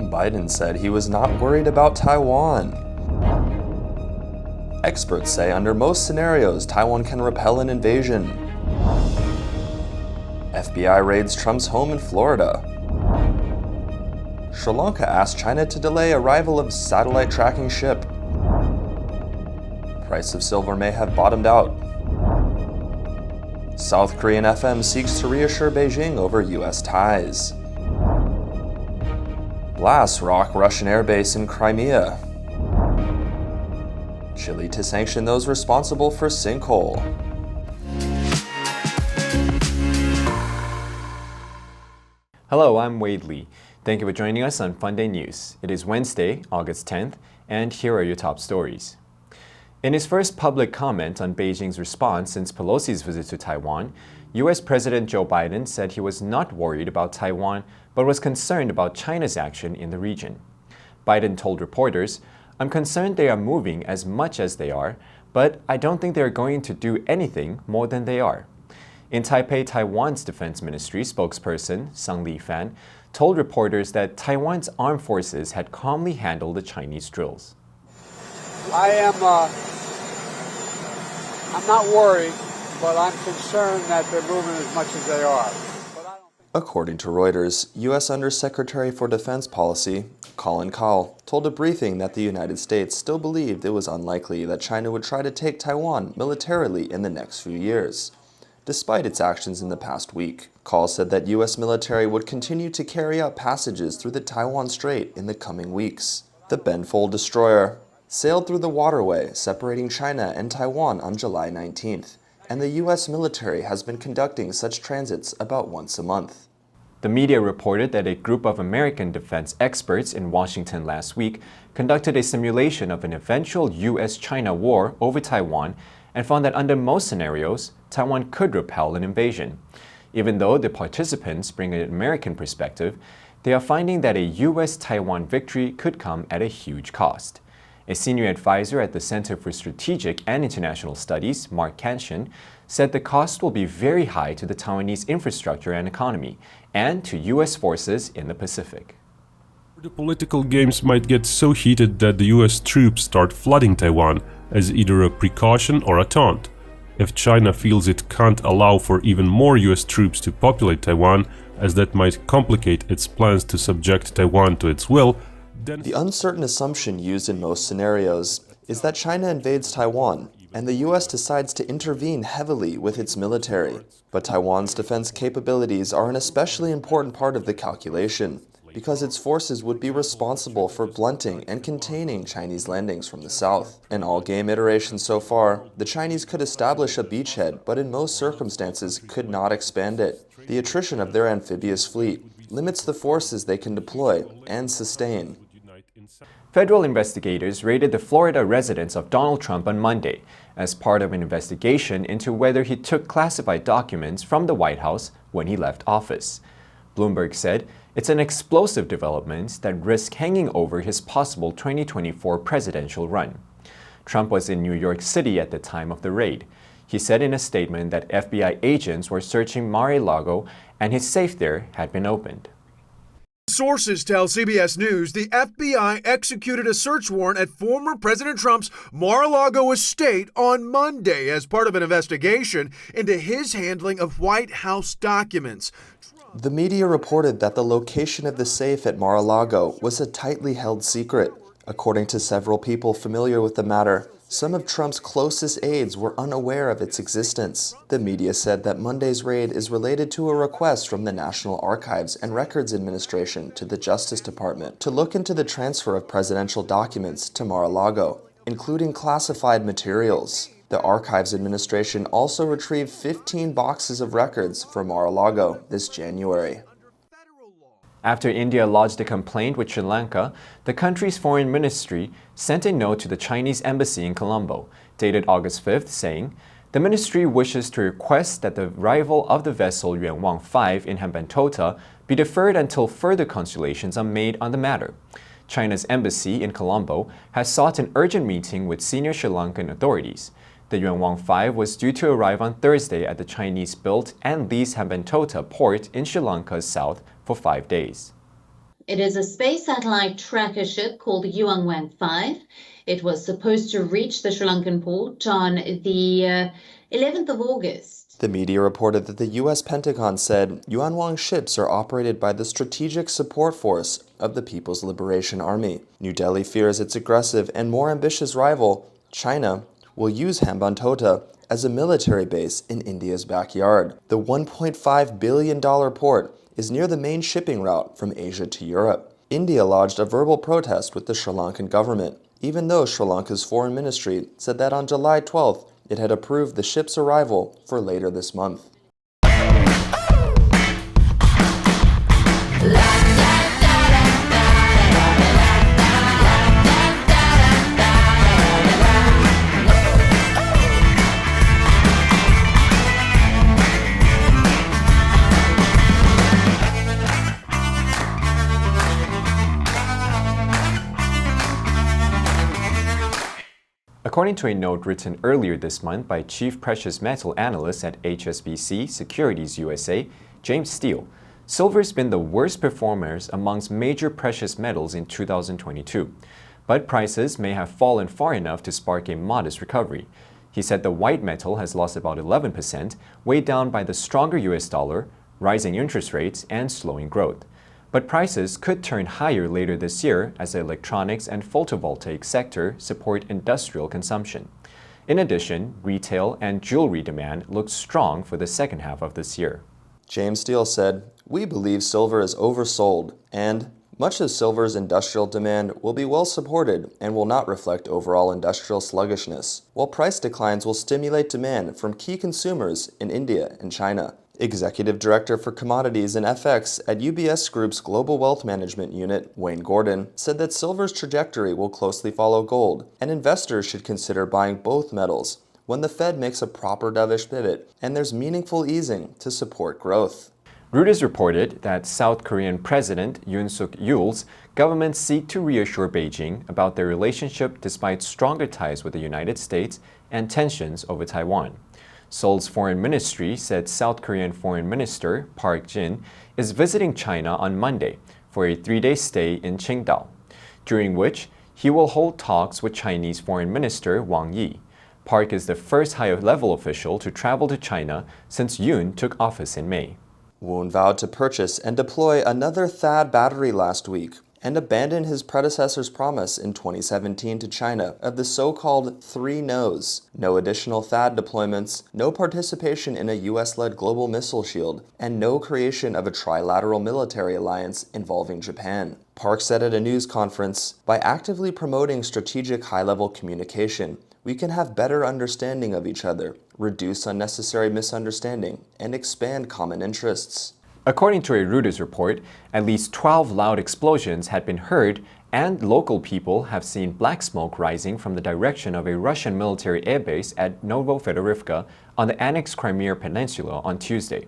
Biden said he was not worried about Taiwan. Experts say under most scenarios, Taiwan can repel an invasion. FBI raids Trump's home in Florida. Sri Lanka asked China to delay arrival of satellite tracking ship. Price of silver may have bottomed out. South Korean FM seeks to reassure Beijing over U.S. ties. Blasts rock Russian airbase in Crimea. Chile to sanction those responsible for Sinkhole. Hello, I'm Wade Lee. Thank you for joining us on FUNDAY News. It is Wednesday, August 10th, and here are your top stories. In his first public comment on Beijing's response since Pelosi's visit to Taiwan, U.S. President Joe Biden said he was not worried about Taiwan, but was concerned about China's action in the region. Biden told reporters, "I'm concerned they are moving as much as they are, but I don't think they're going to do anything more than they are." In Taipei, Taiwan's defense ministry spokesperson, Sung Li-fan, told reporters that Taiwan's armed forces had calmly handled the Chinese drills. I'm not worried, but I'm concerned that they're moving as much as they are. According to Reuters, U.S. Undersecretary for Defense Policy, Colin Kahl, told a briefing that the United States still believed it was unlikely that China would try to take Taiwan militarily in the next few years. Despite its actions in the past week, Kahl said that U.S. military would continue to carry out passages through the Taiwan Strait in the coming weeks. The Benfold destroyer sailed through the waterway separating China and Taiwan on July 19th, and the U.S. military has been conducting such transits about once a month. The media reported that a group of American defense experts in Washington last week conducted a simulation of an eventual U.S.-China war over Taiwan and found that under most scenarios, Taiwan could repel an invasion. Even though the participants bring an American perspective, they are finding that a U.S.-Taiwan victory could come at a huge cost. A senior advisor at the Center for Strategic and International Studies, Mark Canshin, said the cost will be very high to the Taiwanese infrastructure and economy, and to U.S. forces in the Pacific. The political games might get so heated that the U.S. troops start flooding Taiwan as either a precaution or a taunt. If China feels it can't allow for even more U.S. troops to populate Taiwan, as that might complicate its plans to subject Taiwan to its will, then the uncertain assumption used in most scenarios is that China invades Taiwan, and the U.S. decides to intervene heavily with its military. But Taiwan's defense capabilities are an especially important part of the calculation, because its forces would be responsible for blunting and containing Chinese landings from the south. In all game iterations so far, the Chinese could establish a beachhead, but in most circumstances could not expand it. The attrition of their amphibious fleet limits the forces they can deploy and sustain. Federal investigators raided the Florida residence of Donald Trump on Monday as part of an investigation into whether he took classified documents from the White House when he left office. Bloomberg said it's an explosive development that risks hanging over his possible 2024 presidential run. Trump was in New York City at the time of the raid. He said in a statement that FBI agents were searching Mar-a-Lago and his safe there had been opened. Sources tell CBS News the FBI executed a search warrant at former President Trump's Mar-a-Lago estate on Monday as part of an investigation into his handling of White House documents. The media reported that the location of the safe at Mar-a-Lago was a tightly held secret. According to several people familiar with the matter, some of Trump's closest aides were unaware of its existence. The media said that Monday's raid is related to a request from the National Archives and Records Administration to the Justice Department to look into the transfer of presidential documents to Mar-a-Lago, including classified materials. The Archives Administration also retrieved 15 boxes of records from Mar-a-Lago this January. After India lodged a complaint with Sri Lanka, the country's foreign ministry sent a note to the Chinese embassy in Colombo, dated August 5th, saying, "The ministry wishes to request that the arrival of the vessel Yuan Wang 5 in Hambantota be deferred until further consultations are made on the matter." China's embassy in Colombo has sought an urgent meeting with senior Sri Lankan authorities. The Yuan Wang 5 was due to arrive on Thursday at the Chinese-built and leased Hambantota port in Sri Lanka's south for 5 days. It is a space satellite tracker ship called Yuanwang 5. It was supposed to reach the Sri Lankan port on the 11th of August. The media reported that the U.S. Pentagon said Yuanwang ships are operated by the Strategic Support Force of the People's Liberation Army. New Delhi fears its aggressive and more ambitious rival, China, will use Hambantota as a military base in India's backyard. The $1.5 billion port is near the main shipping route from Asia to Europe. India lodged a verbal protest with the Sri Lankan government, even though Sri Lanka's foreign ministry said that on July 12th, it had approved the ship's arrival for later this month. According to a note written earlier this month by Chief Precious Metal Analyst at HSBC Securities USA, James Steele, silver's been the worst performers amongst major precious metals in 2022, but prices may have fallen far enough to spark a modest recovery. He said the white metal has lost about 11%, weighed down by the stronger US dollar, rising interest rates, and slowing growth. But prices could turn higher later this year as the electronics and photovoltaic sector support industrial consumption. In addition, retail and jewelry demand looks strong for the second half of this year. James Steele said, "We believe silver is oversold, and much of silver's industrial demand will be well supported and will not reflect overall industrial sluggishness, while price declines will stimulate demand from key consumers in India and China." Executive Director for Commodities and FX at UBS Group's Global Wealth Management Unit, Wayne Gordon, said that silver's trajectory will closely follow gold, and investors should consider buying both metals when the Fed makes a proper dovish pivot and there's meaningful easing to support growth. Reuters reported that South Korean President Yoon Suk-yeol's government seek to reassure Beijing about their relationship despite stronger ties with the United States and tensions over Taiwan. Seoul's foreign ministry said South Korean Foreign Minister Park Jin is visiting China on Monday for a 3-day stay in Qingdao, during which he will hold talks with Chinese Foreign Minister Wang Yi. Park is the first high-level official to travel to China since Yoon took office in May. Woon vowed to purchase and deploy another THAAD battery last week and abandoned his predecessor's promise in 2017 to China of the so-called 3 no's: no additional THAAD deployments, no participation in a US-led global missile shield, and no creation of a trilateral military alliance involving Japan. Park said at a news conference, "By actively promoting strategic high-level communication, we can have better understanding of each other, reduce unnecessary misunderstanding, and expand common interests." According to a Reuters report, at least 12 loud explosions had been heard, and local people have seen black smoke rising from the direction of a Russian military airbase at Novofedorivka on the annexed Crimea Peninsula on Tuesday.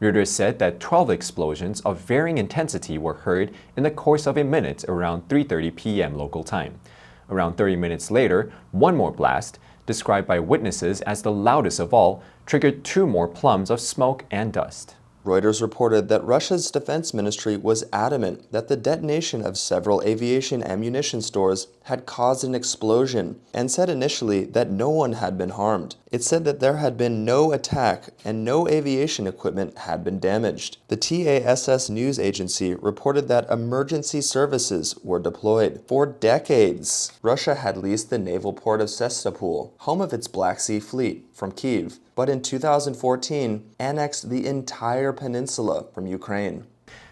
Reuters said that 12 explosions of varying intensity were heard in the course of a minute around 3:30 p.m. local time. Around 30 minutes later, one more blast, described by witnesses as the loudest of all, triggered 2 more plumes of smoke and dust. Reuters reported that Russia's defense ministry was adamant that the detonation of several aviation ammunition stores had caused an explosion and said initially that no one had been harmed. It said that there had been no attack and no aviation equipment had been damaged. The TASS news agency reported that emergency services were deployed. For decades, Russia had leased the naval port of Sevastopol, home of its Black Sea Fleet, from Kyiv, but in 2014 annexed the entire peninsula from Ukraine.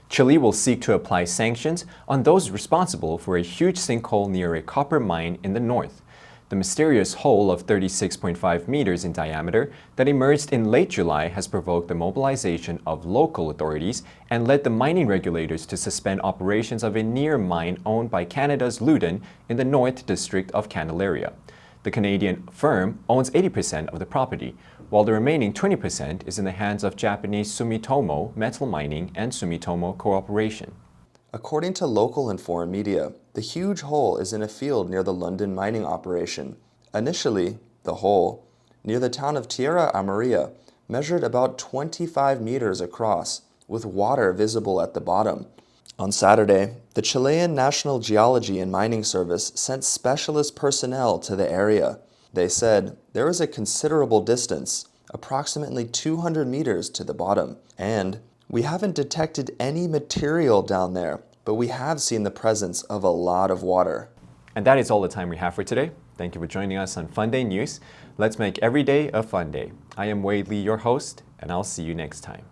Chile will seek to apply sanctions on those responsible for a huge sinkhole near a copper mine in the north. The mysterious hole of 36.5 meters in diameter that emerged in late July has provoked the mobilization of local authorities and led the mining regulators to suspend operations of a near mine owned by Canada's Loudon in the North District of Candelaria. The Canadian firm owns 80% of the property, while the remaining 20% is in the hands of Japanese Sumitomo Metal Mining and Sumitomo Corporation. According to local and foreign media, the huge hole is in a field near the London mining operation. Initially, the hole, near the town of Tierra Amarilla, measured about 25 meters across, with water visible at the bottom. On Saturday, the Chilean National Geology and Mining Service sent specialist personnel to the area. They said there is a considerable distance, approximately 200 meters to the bottom, and we haven't detected any material down there, but we have seen the presence of a lot of water. And that is all the time we have for today. Thank you for joining us on FUNDAY News. Let's make every day a fun day. I am Wade Lee, your host, and I'll see you next time.